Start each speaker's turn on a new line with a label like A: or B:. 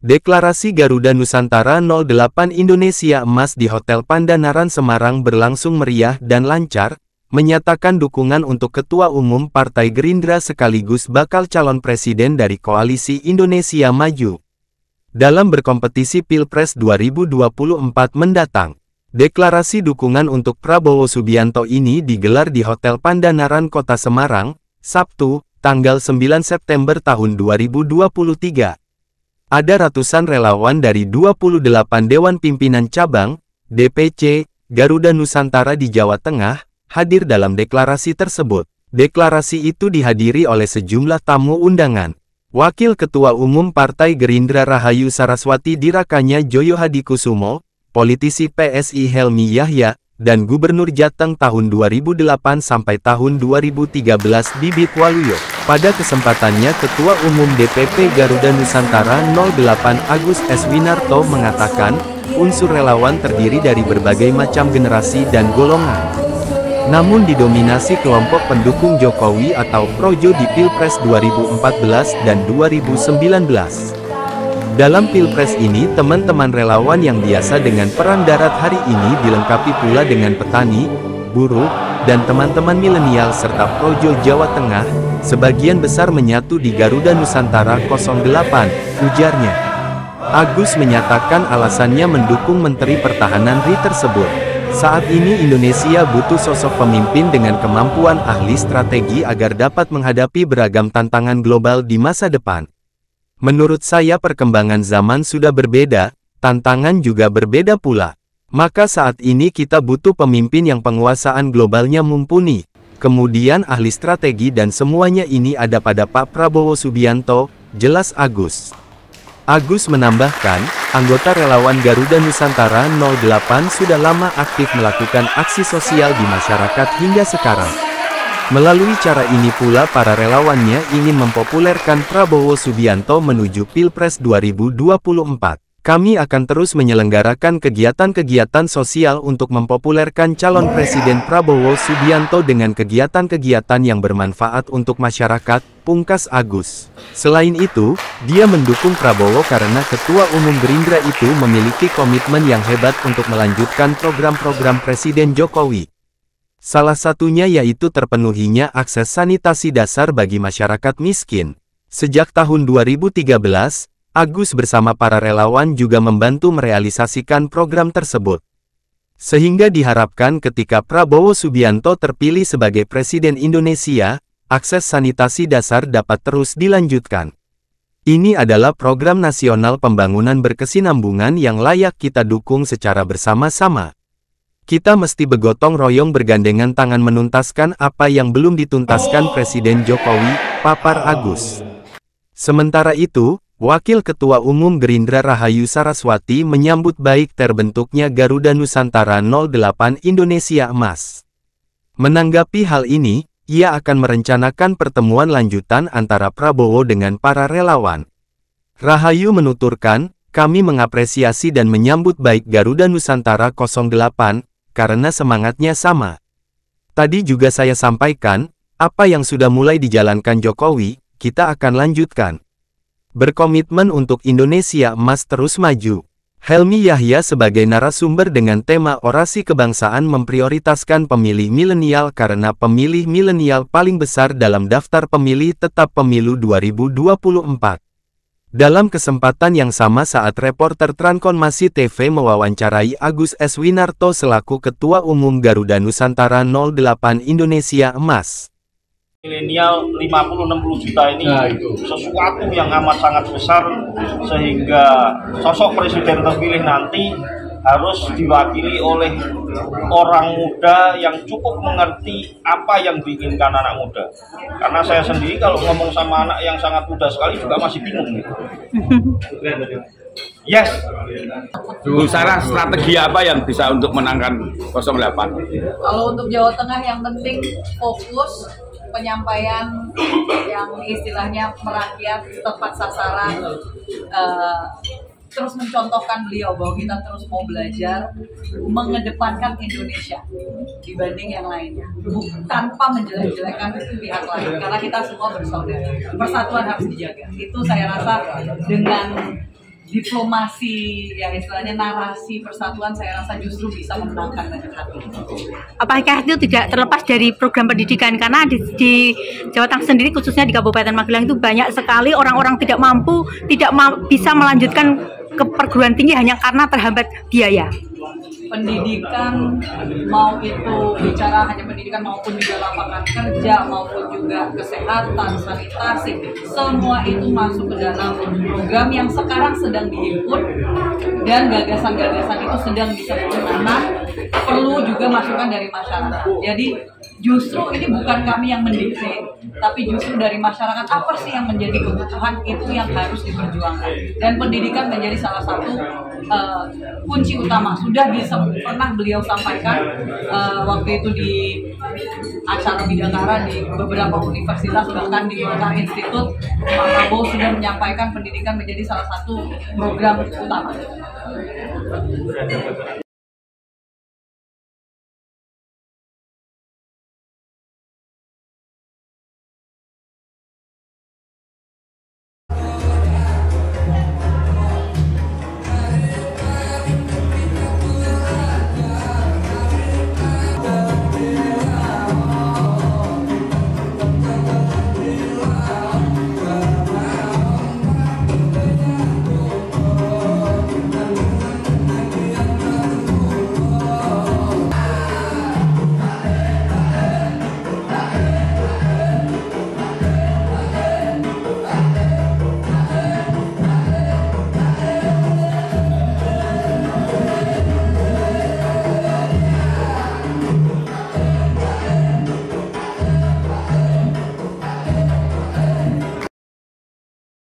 A: Deklarasi Garuda Nusantara 08 Indonesia Emas di Hotel Pandanaran Semarang berlangsung meriah dan lancar, menyatakan dukungan untuk Ketua Umum Partai Gerindra sekaligus bakal calon presiden dari Koalisi Indonesia Maju dalam berkompetisi Pilpres 2024 mendatang. Deklarasi dukungan untuk Prabowo Subianto ini digelar di Hotel Pandanaran Kota Semarang, Sabtu, tanggal 9 September tahun 2023. Ada ratusan relawan dari 28 Dewan Pimpinan Cabang, DPC, Garuda Nusantara di Jawa Tengah, hadir dalam deklarasi tersebut. Deklarasi itu dihadiri oleh sejumlah tamu undangan. Wakil Ketua Umum Partai Gerindra Rahayu Saraswati Dirakanya Joyo Hadikusumo, politisi PSI Helmi Yahya, dan Gubernur Jateng tahun 2008 sampai tahun 2013 Bibit Waluyo. Pada kesempatannya Ketua Umum DPP Garuda Nusantara 08 Agus S. Winarto mengatakan, unsur relawan terdiri dari berbagai macam generasi dan golongan. Namun didominasi kelompok pendukung Jokowi atau Projo di Pilpres 2014 dan 2019. Dalam Pilpres ini teman-teman relawan yang biasa dengan perang darat hari ini dilengkapi pula dengan petani, buruh, dan teman-teman milenial serta Projo Jawa Tengah, sebagian besar menyatu di Garuda Nusantara 08, ujarnya. Agus menyatakan alasannya mendukung Menteri Pertahanan RI tersebut. Saat ini Indonesia butuh sosok pemimpin dengan kemampuan ahli strategi agar dapat menghadapi beragam tantangan global di masa depan. Menurut saya perkembangan zaman sudah berbeda, tantangan juga berbeda pula. Maka saat ini kita butuh pemimpin yang penguasaan globalnya mumpuni. Kemudian ahli strategi dan semuanya ini ada pada Pak Prabowo Subianto, jelas Agus. Agus menambahkan, anggota relawan Garuda Nusantara 08 sudah lama aktif melakukan aksi sosial di masyarakat hingga sekarang. Melalui cara ini pula para relawannya ingin mempopulerkan Prabowo Subianto menuju Pilpres 2024. Kami akan terus menyelenggarakan kegiatan-kegiatan sosial untuk mempopulerkan calon Presiden Prabowo Subianto dengan kegiatan-kegiatan yang bermanfaat untuk masyarakat, pungkas Agus. Selain itu, dia mendukung Prabowo karena Ketua Umum Gerindra itu memiliki komitmen yang hebat untuk melanjutkan program-program Presiden Jokowi. Salah satunya yaitu terpenuhinya akses sanitasi dasar bagi masyarakat miskin. Sejak tahun 2013, Agus bersama para relawan juga membantu merealisasikan program tersebut. Sehingga diharapkan ketika Prabowo Subianto terpilih sebagai Presiden Indonesia, akses sanitasi dasar dapat terus dilanjutkan. Ini adalah program nasional pembangunan berkesinambungan yang layak kita dukung secara bersama-sama. Kita mesti bergotong royong bergandengan tangan menuntaskan apa yang belum dituntaskan Presiden Jokowi, papar Agus. Sementara itu, Wakil Ketua Umum Gerindra Rahayu Saraswati menyambut baik terbentuknya Garuda Nusantara 08 Indonesia Emas. Menanggapi hal ini, ia akan merencanakan pertemuan lanjutan antara Prabowo dengan para relawan. Rahayu menuturkan, kami mengapresiasi dan menyambut baik Garuda Nusantara 08, karena semangatnya sama. Tadi juga saya sampaikan, apa yang sudah mulai dijalankan Jokowi, kita akan lanjutkan. Berkomitmen untuk Indonesia Emas terus maju. Helmi Yahya sebagai narasumber dengan tema orasi kebangsaan memprioritaskan pemilih milenial karena pemilih milenial paling besar dalam daftar pemilih tetap pemilu 2024. Dalam kesempatan yang sama saat reporter Transformasi TV mewawancarai Agus S. Winarto selaku Ketua Umum Garuda Nusantara 08 Indonesia Emas.
B: Milenial 50-60 juta ini sesuatu yang amat sangat besar, sehingga sosok presiden terpilih nanti harus diwakili oleh orang muda yang cukup mengerti apa yang diinginkan anak muda. Karena saya sendiri kalau ngomong sama anak yang sangat muda sekali juga masih bingung. Yes.
C: Bu Sarah, strategi apa yang bisa untuk menangkan 08?
D: Kalau untuk Jawa Tengah yang penting fokus penyampaian yang istilahnya merakyat tepat sasaran, terus mencontohkan beliau bahwa kita terus mau belajar mengedepankan Indonesia dibanding yang lainnya, tanpa menjelek-jelekan pihak lain, karena kita semua bersaudara. Persatuan harus dijaga. Itu saya rasa dengan diplomasi, ya istilahnya narasi persatuan, saya rasa justru bisa memenangkan banyak hati.
E: Apakah itu tidak terlepas dari program pendidikan? Karena di Jawa Tengah sendiri, khususnya di Kabupaten Magelang itu banyak sekali orang-orang tidak mampu, bisa melanjutkan ke perguruan tinggi hanya karena terhambat biaya.
D: Pendidikan, mau itu bicara hanya pendidikan maupun juga lapangan kerja maupun juga kesehatan, sanitasi, semua itu masuk ke dalam program yang sekarang sedang diinput dan gagasan-gagasan itu sedang disempurnakan, perlu juga masukan dari masyarakat. Jadi justru ini bukan kami yang mendikte, tapi justru dari masyarakat apa sih yang menjadi kebutuhan, itu yang harus diperjuangkan. Dan pendidikan menjadi salah satu kunci utama. Sudah pernah beliau sampaikan waktu itu di acara Bidakara di beberapa universitas, bahkan di Golkar Institute, Pak Prabowo sudah menyampaikan pendidikan menjadi salah satu program utama.